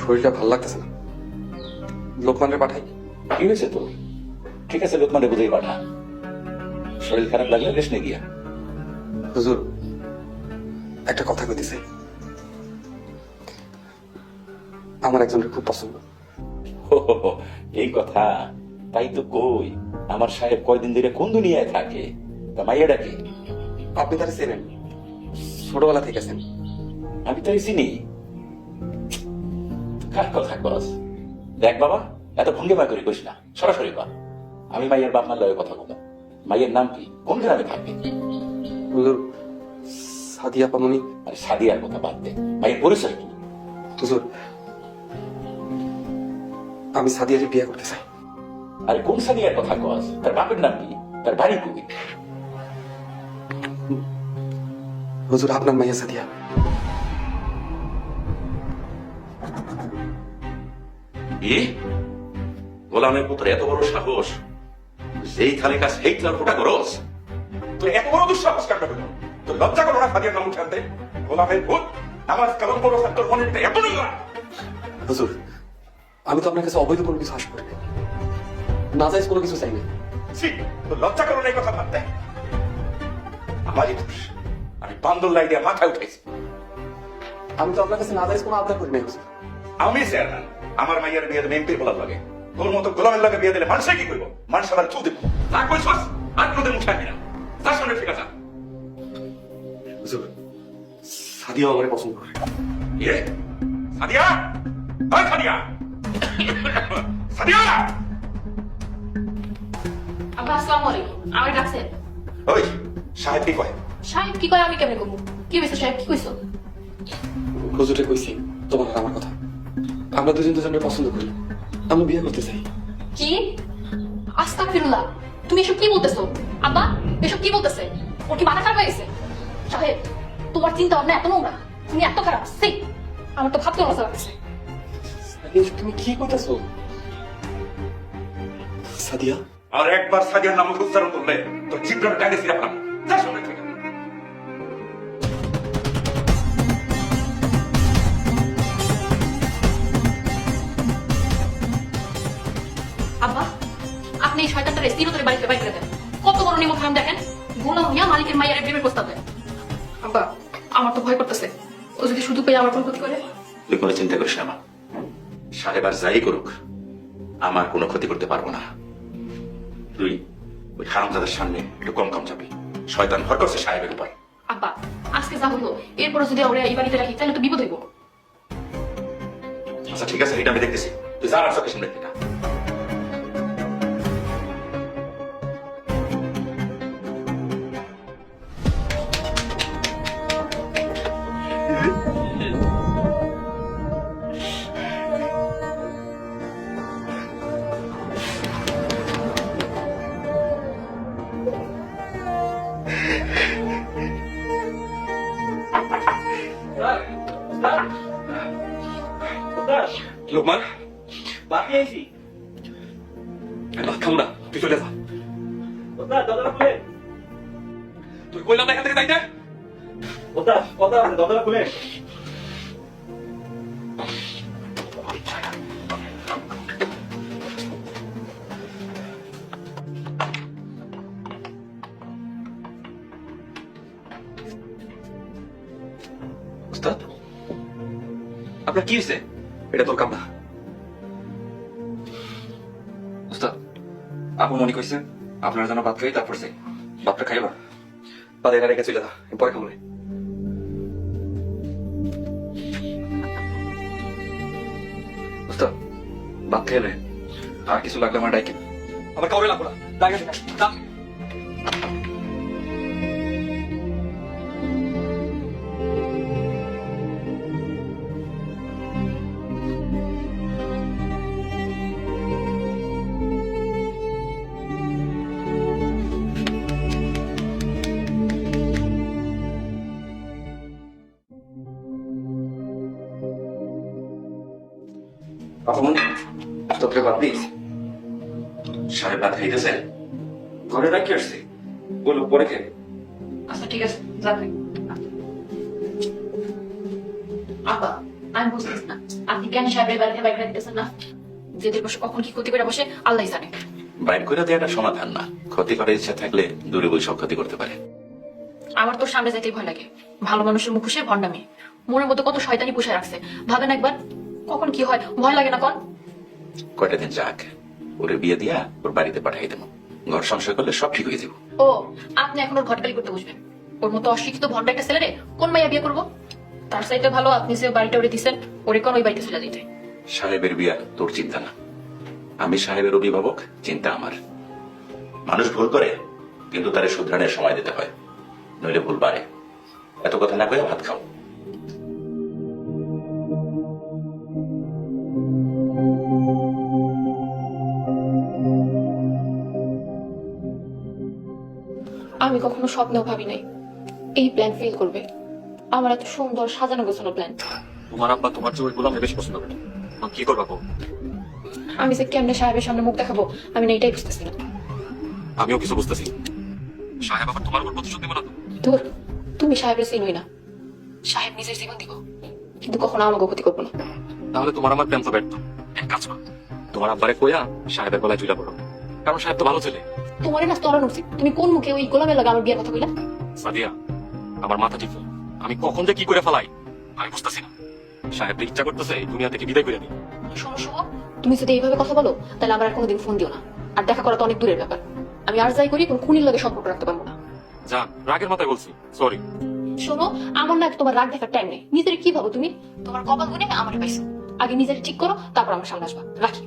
শরীরটা ভালো লাগতেছে না, লোকমানরে পাঠাই। কি হয়েছে তোর? ঠিক আছে, লোকমানে বুঝেই পাঠা। শরীর খারাপ লাগলে রেস্টে গিয়া। হুজুর, একটা কথা কইতেছে, আমার একজনের খুব পছন্দ। হো হো হো, এই কথা? তাই তো কই, আমার সাহেব কয়দিন ধরে কোন দুনিয়ায় থাকে? তা মাইয়াটা কি? আপনি তারা চেনেন, ছোটবেলা থেকে আছেন। আমি তাই চিনি। কার কথা কস? দেখ বাবা, এত ভঙ্গিমা করে কইস না, সরাসরি কর। আমি মাইয়ের বাপ মার লয়ে কথা বলবো। মাইয়ের নাম কি? কোন গ্রামে থাকবে? হুজুর, সাদিয়া পামনি। আরে সাদিয়ার কথা বাদ দে, মাইয়ের পরিচয় কি? হুজুর, আমি সাদিয়াকে বিয়ে করতে চাই। আরে কোন সাদিয়ার কথা কস? তার বাপের নাম কি? তার বাড়ি কই? হুজুর, আপনার মাইয়া সাদিয়া। কি? গোলামের পুত্র এত বড় সাহস! যেই থালে কাজ সেই থাল ফোটা করস? তুই এত বড় দুঃসাহস কাটবে কেন? তোর লজ্জা করো না সাদিয়ার নাম উঠে আনতে? গোলামের ভূত নামাজ কালাম বড় তোর মনে এত নোংরা! হুজুর, আমি তো আপনার কাছে অবৈধ কোনো কিছু আশা করি না, নাজাইজ কোনো কিছু চাই না। ছি, তোর লজ্জা করো না এই কথা ভাবতে? আমারই দোষ, আমি বান্দর লাই দিয়ে মাথা উঠেছি। আমি তো আপনার কাছে নাজাইজ কোনো আবদার করি না হুজুর। আমি চেয়ারম্যান, আমার মাইয়ের বিয়ে দেবে এমপির বলার লাগে। তোর মতো গোলামের লাগে বিয়ে দিলে মানুষে কি করবো? মানুষ আবার চুল দেবো। তা কইছস? আর কোনোদিন উঠে আসবি না। তার সামনে ঠিক আছে? হুজুর, সাদিয়া আমারে পছন্দ করে। ইয়ে, সাদিয়া! ওই সাদিয়া! সাদিয়া! আব্বা আসসালামু আলাইকুম। আমার ডাকছেন? ওই, সাহেব কি কয়? সাহেব কি কয় আমি কেমনে কমু? কি হয়েছে সাহেব, কি কইছো? হুজুরে কইছি তোমার আর আমার কথা, আমরা দুজন দুজনের পছন্দ করি, আমি বিয়ে করতে চাই। কি? আস্তাগফিরুল্লাহ, তুমি এসব কি বলতেছো? আব্বা এসব কি বলতেছে? ওর কি মাথা খারাপ হয়ে গেছে? সাহেব, তোমার চিন্তা ভাবনা এত নোংরা, তুমি এত খারাপ, সি আমার তো ভাবতে লজ্জা লাগছে। সাদিয়া, এসব তুমি কি কইতাছো? সাদিয়া, আর একবার সাদিয়ার নাম উচ্চারণ করলে তোর জিব্রাটা টাইনে ছিঁড়ে ফেলাম। যা সামনে থেকে। আব্বা, আপনি এই শয়তানটা রেস্তির ধরে বাড়িতে বাইরে দেন। কত বড় নিমক হারাম দেখেন, গোলাম হইয়া মালিকের মাইয়ারে প্রেমের প্রস্তাব দেন। আব্বা, আমার তো ভয় করতেছে, ও যদি শুধু পেয়ে আমার কোনো ক্ষতি করে। তুই কোনো চিন্তা করিস না মা, সাহেব আর যাই করুক আমার কোনো ক্ষতি করতে পারবো না। তুই ওই হারামজাদার সামনে একটু কম কম যাবি, শয়তান ভর করছে সাহেবের উপর। আব্বা, আজকে যা হলো এরপরে যদি ওরা এই বাড়িতে রাখি তাহলে তো বিপদ হইব। আচ্ছা ঠিক আছে, এটা আমি দেখতেছি, তুই যা আর চোখের সামনে থেকে। লোকমান, বাকি আইছি ভাত খাবো না, তুই চলে যা। ওটা দরজা খুলে তুই কইলাম না এখান থেকে যাইতে। ওটা কথা আছে দরজা খুলে উস্তাদ, আপনার কি হয়েছে? এটা তোর কাম না। উস্তাদ, আপু মনে কইছেন আপনার জন্য ভাত খাই, তারপর যাই। ভাতটা খাইবা, বাদ এখানে রেখে চলে যা, আমি পরে খাবো না। উস্তাদ, ভাত খেয়ে নে, আর কিছু লাগলে আমার ডাইকে। আমার কাউরে লাগবো না, ডাইকে যা। আপন তোকে বাদ দিস। সাহেব ভাত খাইতেছে? ঘরে রাখি আসছি, বলো পরে খেয়ে। আচ্ছা ঠিক আছে, যাবে। আব্বা, আমি বুঝতেছি না আপনি কেন সাহেবের বাড়িতে বাইরে দিতেছেন না? যেদের বসে কখন কি ক্ষতি করে বসে আল্লাহ জানে। বাইর করে দেওয়াটা সমাধান না, ক্ষতি করার ইচ্ছা থাকলে দূরে বই সব ক্ষতি করতে পারে। আমার তো সামনে যেতেই ভয় লাগে। ভালো মানুষের মুখোশে ভণ্ডামি, মনের মধ্যে কত শয়তানি পুষে রাখছে। ভাবেন একবার কখন কি হয়, ভয় লাগে না? কোন কয়টা দিন যাক, ওরে বিয়ে দিয়া ওর বাড়িতে পাঠাই দেবো। ঘর সংসার করলে সব ঠিক হয়ে যাবো। ও, আপনি এখন ওর ঘটকালি করতে বসবেন? ওর মতো অশিক্ষিত ভণ্ড একটা ছেলেরে কোন মাইয়া বিয়ে করবো? তার চাইতে ভালো আপনি যে বাড়িটা ওরে দিচ্ছেন, ওরে কোন ওই বাড়িতে চলে দিতে। সাহেবের বিয়া তোর চিন্তা না, আমি সাহেবের অভিভাবক, চিন্তা আমার। মানুষ ভুল করে, কিন্তু তারে শুধরানোর সময় দিতে হয়, নইলে ভুল বাড়ে। এত কথা না কয়ে ভাত খাও। আমি কখনো স্বপ্নেও ভাবি নাই এই প্ল্যান ফেল করবে। আমার এত সুন্দর সাজানো গোছানো প্ল্যান। তোমার আব্বা তোমার চেয়ে ওই গোলামকে বেশি পছন্দ করে। আমি কি করবো? আমি যে কেমনে সাহেবের সামনে মুখ দেখাবো আমি না এটাই বুঝতেছি না। আমিও কিছু বুঝতেছি। সাহেব আবার তোমার উপর প্রতিশোধ দেবো না তো? ধুর, তুমি সাহেবের চিনই না। সাহেব নিজের জীবন দিব, কিন্তু কখনো আমাকে ক্ষতি করবো না। তাহলে তোমার আমার প্ল্যান তো ব্যর্থ। এক কাজ করো, তোমার আব্বারে কইয়া সাহেবের গলায় ঝুলা পড়ো, কারণ সাহেব তো ভালো ছেলে। তোমার না স্তরণ উচিত। তুমি কোন মুখে ওই গোলামের লাগা আমার বিয়ের কথা কইলা? সাদিয়া, আমার মাথা ঠিক নেই। আমি কখন যে কি করে ফেলাই আমি বুঝতেছি না। সাহেব ইচ্ছা করতেছে এই দুনিয়া থেকে বিদায় করে দিই। শোনো শুভ, তুমি যদি এইভাবে কথা বলো তাহলে আমার আর কোনোদিন ফোন দিও না। আর দেখা করা তো অনেক দূরের ব্যাপার। আমি আর যাই করি কোন খুনির লাগে সম্পর্ক রাখতে পারবো না। জান, রাগের মাথায় বলছি, সরি। শোনো, আমার না তোমার রাগ দেখার টাইম নেই। নিজের কি ভাবো তুমি? তোমার কপাল গুনে আমার পাইছো। আগে নিজের ঠিক করো, তারপর আমার সামনে আসবা। রাখি।